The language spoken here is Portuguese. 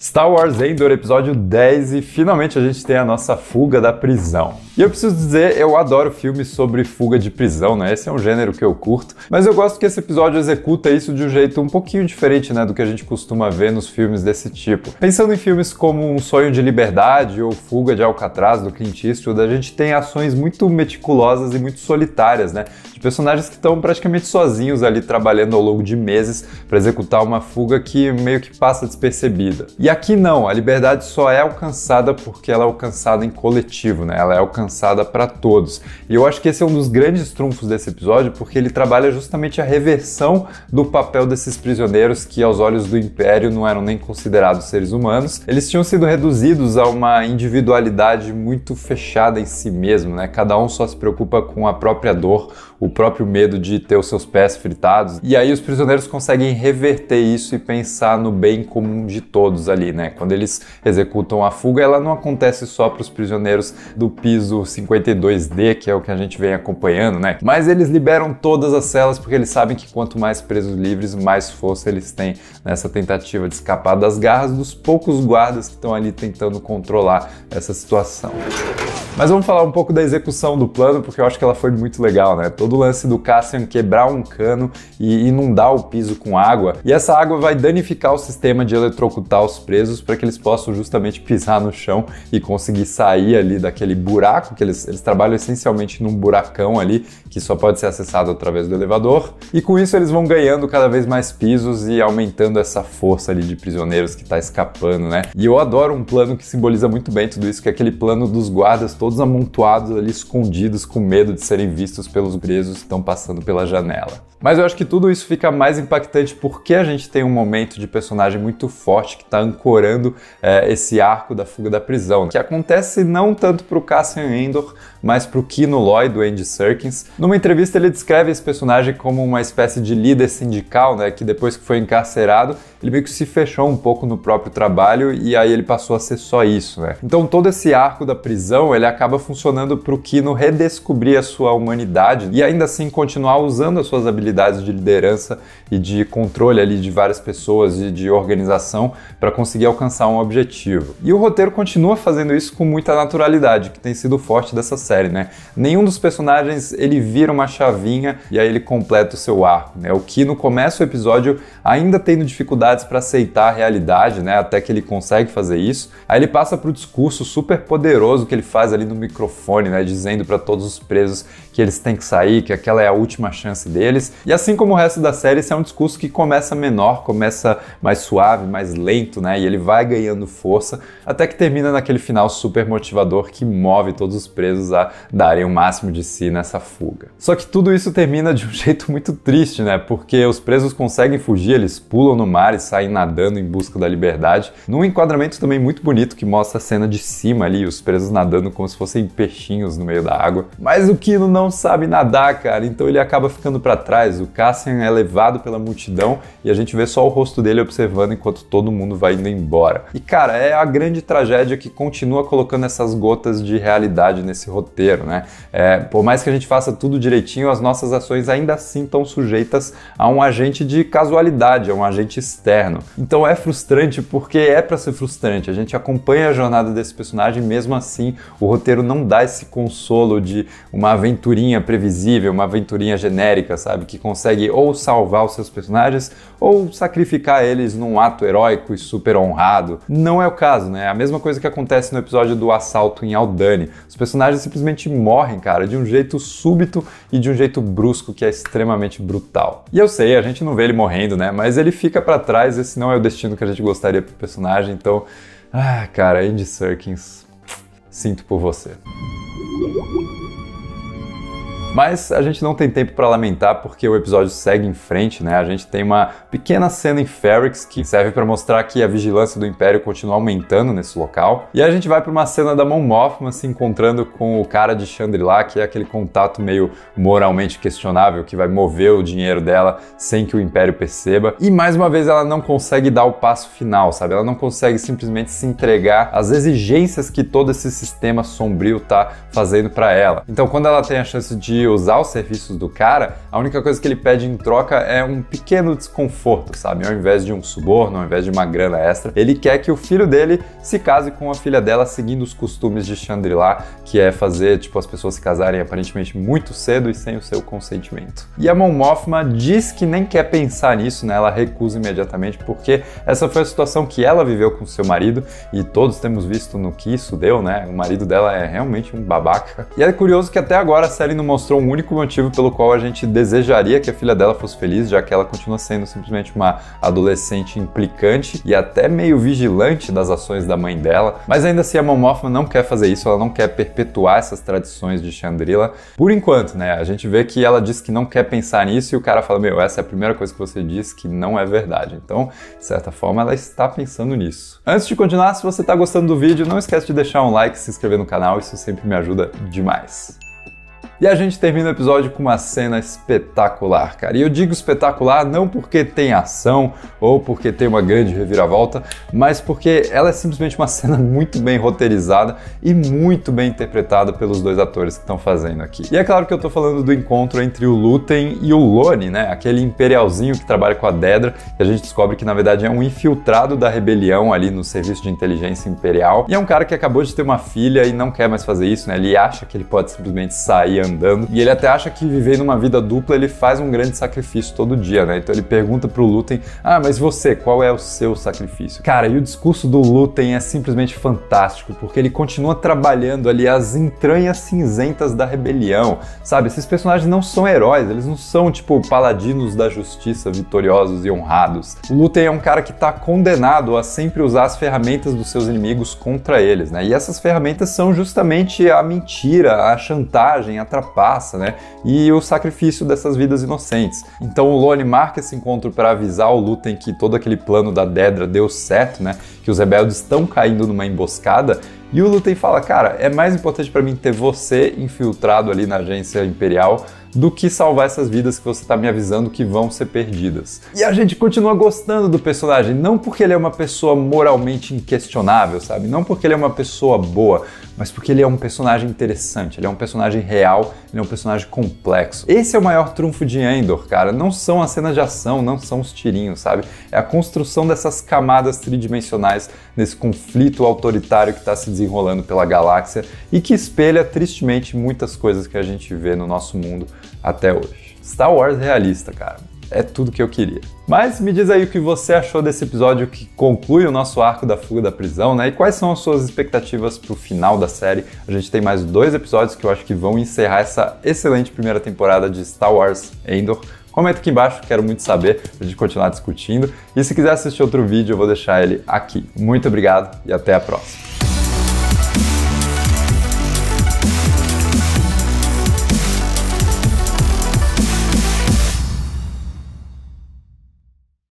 Star Wars Andor, episódio 10, e finalmente a gente tem a nossa fuga da prisão. E eu preciso dizer, eu adoro filmes sobre fuga de prisão, né? Esse é um gênero que eu curto, mas eu gosto que esse episódio executa isso de um jeito um pouquinho diferente, né, do que a gente costuma ver nos filmes desse tipo. Pensando em filmes como Um Sonho de Liberdade ou Fuga de Alcatraz, do Clint Eastwood, a gente tem ações muito meticulosas e muito solitárias, né? De personagens que estão praticamente sozinhos ali trabalhando ao longo de meses para executar uma fuga que meio que passa despercebida. E aqui não, a liberdade só é alcançada porque ela é alcançada em coletivo, né? Ela é alcançada para todos. E eu acho que esse é um dos grandes trunfos desse episódio, porque ele trabalha justamente a reversão do papel desses prisioneiros que, aos olhos do Império, não eram nem considerados seres humanos. Eles tinham sido reduzidos a uma individualidade muito fechada em si mesmo, né? Cada um só se preocupa com a própria dor, o próprio medo de ter os seus pés fritados. E aí os prisioneiros conseguem reverter isso e pensar no bem comum de todos ali, né? Quando eles executam a fuga, ela não acontece só para os prisioneiros do piso 52D, que é o que a gente vem acompanhando, né? Mas eles liberam todas as celas porque eles sabem que quanto mais presos livres, mais força eles têm nessa tentativa de escapar das garras dos poucos guardas que estão ali tentando controlar essa situação. Mas vamos falar um pouco da execução do plano, porque eu acho que ela foi muito legal, né? Todo o lance do Cassian quebrar um cano e inundar o piso com água, e essa água vai danificar o sistema de eletrocutar os presos para que eles possam justamente pisar no chão e conseguir sair ali daquele buraco, que eles trabalham essencialmente num buracão ali, que só pode ser acessado através do elevador, e com isso eles vão ganhando cada vez mais pisos e aumentando essa força ali de prisioneiros que tá escapando, né? E eu adoro um plano que simboliza muito bem tudo isso, que é aquele plano dos guardas todos amontoados ali, escondidos, com medo de serem vistos pelos presos que estão passando pela janela. Mas eu acho que tudo isso fica mais impactante porque a gente tem um momento de personagem muito forte que está ancorando esse arco da fuga da prisão, que acontece não tanto para o Cassian Andor, mas para o Kino Loy, do Andy Serkis. Numa entrevista ele descreve esse personagem como uma espécie de líder sindical, né, que depois que foi encarcerado, ele meio que se fechou um pouco no próprio trabalho e aí ele passou a ser só isso, né? Então todo esse arco da prisão, ele acaba funcionando para o Kino redescobrir a sua humanidade e ainda assim continuar usando as suas habilidades de liderança e de controle ali de várias pessoas e de organização para conseguir alcançar um objetivo. E o roteiro continua fazendo isso com muita naturalidade, que tem sido forte dessa série, né? Nenhum dos personagens ele vira uma chavinha e aí ele completa o seu arco, né? O Kino começa o episódio ainda tendo dificuldades para aceitar a realidade, né? Até que ele consegue fazer isso. Aí ele passa para o discurso super poderoso que ele faz ali no microfone, né? Dizendo para todos os presos que eles têm que sair, que aquela é a última chance deles. E assim como o resto da série, esse é um discurso que começa menor, começa mais suave, mais lento, né? E ele vai ganhando força até que termina naquele final super motivador que move todos os presos a darem o máximo de si nessa fuga. Só que tudo isso termina de um jeito muito triste, né? Porque os presos conseguem fugir, eles pulam no mar e saem nadando em busca da liberdade, num enquadramento também muito bonito que mostra a cena de cima ali, os presos nadando como se fossem peixinhos no meio da água. Mas o Kino não sabe nadar, cara, então ele acaba ficando para trás. O Cassian é levado pela multidão e a gente vê só o rosto dele observando enquanto todo mundo vai indo embora. E cara, é a grande tragédia que continua colocando essas gotas de realidade nesse roteiro, né? Por mais que a gente faça tudo direitinho, as nossas ações ainda assim estão sujeitas a um agente de casualidade, a um agente externo. Então é frustrante porque é para ser frustrante. A gente acompanha a jornada desse personagem, mesmo assim o roteiro não dá esse consolo de uma aventurinha previsível, uma aventurinha genérica, sabe? Que consegue ou salvar os seus personagens ou sacrificar eles num ato heróico e super honrado. Não é o caso, né? A mesma coisa que acontece no episódio do assalto em Aldhani. Os personagens simplesmente morrem, cara, de um jeito súbito e de um jeito brusco que é extremamente brutal. E eu sei, a gente não vê ele morrendo, né? Mas ele fica pra trás, esse não é o destino que a gente gostaria pro personagem, então... Ah, cara, Andy Serkis, sinto por você. Mas a gente não tem tempo para lamentar porque o episódio segue em frente, né? A gente tem uma pequena cena em Ferrix que serve para mostrar que a vigilância do Império continua aumentando nesse local. E a gente vai para uma cena da Mon Mothma se encontrando com o cara de Chandrila, que é aquele contato meio moralmente questionável que vai mover o dinheiro dela sem que o Império perceba. E mais uma vez ela não consegue dar o passo final, sabe? Ela não consegue simplesmente se entregar às exigências que todo esse sistema sombrio tá fazendo para ela. Então quando ela tem a chance de de usar os serviços do cara, a única coisa que ele pede em troca é um pequeno desconforto, sabe? Ao invés de um suborno, ao invés de uma grana extra, ele quer que o filho dele se case com a filha dela seguindo os costumes de Shangri-La, que é fazer, tipo, as pessoas se casarem aparentemente muito cedo e sem o seu consentimento. E a Mon Mothma diz que nem quer pensar nisso, né? Ela recusa imediatamente, porque essa foi a situação que ela viveu com seu marido, e todos temos visto no que isso deu, né? O marido dela é realmente um babaca. E é curioso que até agora a série não mostrou um único motivo pelo qual a gente desejaria que a filha dela fosse feliz, já que ela continua sendo simplesmente uma adolescente implicante e até meio vigilante das ações da mãe dela. Mas ainda assim a Mon Mothma não quer fazer isso, ela não quer perpetuar essas tradições de Shangri-La. Por enquanto, né? A gente vê que ela diz que não quer pensar nisso e o cara fala, meu, essa é a primeira coisa que você diz que não é verdade. Então, de certa forma, ela está pensando nisso. Antes de continuar, se você está gostando do vídeo, não esquece de deixar um like e se inscrever no canal, isso sempre me ajuda demais. E a gente termina o episódio com uma cena espetacular, cara. E eu digo espetacular não porque tem ação ou porque tem uma grande reviravolta, mas porque ela é simplesmente uma cena muito bem roteirizada e muito bem interpretada pelos dois atores que estão fazendo aqui. E é claro que eu tô falando do encontro entre o Lúthien e o Lone, né? Aquele imperialzinho que trabalha com a Dedra, e a gente descobre que na verdade é um infiltrado da rebelião ali no serviço de inteligência imperial. E é um cara que acabou de ter uma filha e não quer mais fazer isso, né? Ele acha que ele pode simplesmente sair andando, e ele até acha que viver numa vida dupla ele faz um grande sacrifício todo dia, né? Então ele pergunta pro Lúthien, mas você, qual é o seu sacrifício? Cara, e o discurso do Lúthien é simplesmente fantástico, porque ele continua trabalhando ali as entranhas cinzentas da rebelião, sabe? Esses personagens não são heróis, eles não são, tipo, paladinos da justiça, vitoriosos e honrados. O Lúthien é um cara que tá condenado a sempre usar as ferramentas dos seus inimigos contra eles, né? E essas ferramentas são justamente a mentira, a chantagem, a trapaça, né? E o sacrifício dessas vidas inocentes. Então o Lone marca esse encontro para avisar o Lúthien que todo aquele plano da Dedra deu certo, né? Que os rebeldes estão caindo numa emboscada. E o Lúthien fala, cara, é mais importante para mim ter você infiltrado ali na agência imperial do que salvar essas vidas que você tá me avisando que vão ser perdidas. E a gente continua gostando do personagem, não porque ele é uma pessoa moralmente inquestionável, sabe? Não porque ele é uma pessoa boa, mas porque ele é um personagem interessante, ele é um personagem real, ele é um personagem complexo. Esse é o maior trunfo de Endor, cara. Não são as cenas de ação, não são os tirinhos, sabe? É a construção dessas camadas tridimensionais nesse conflito autoritário que está se desenrolando pela galáxia e que espelha tristemente muitas coisas que a gente vê no nosso mundo até hoje. Star Wars realista, cara. É tudo que eu queria. Mas me diz aí o que você achou desse episódio que conclui o nosso arco da fuga da prisão, né? E quais são as suas expectativas pro final da série? A gente tem mais 2 episódios que eu acho que vão encerrar essa excelente primeira temporada de Star Wars Endor. Comenta aqui embaixo, quero muito saber, pra gente continuar discutindo. E se quiser assistir outro vídeo, eu vou deixar ele aqui. Muito obrigado e até a próxima.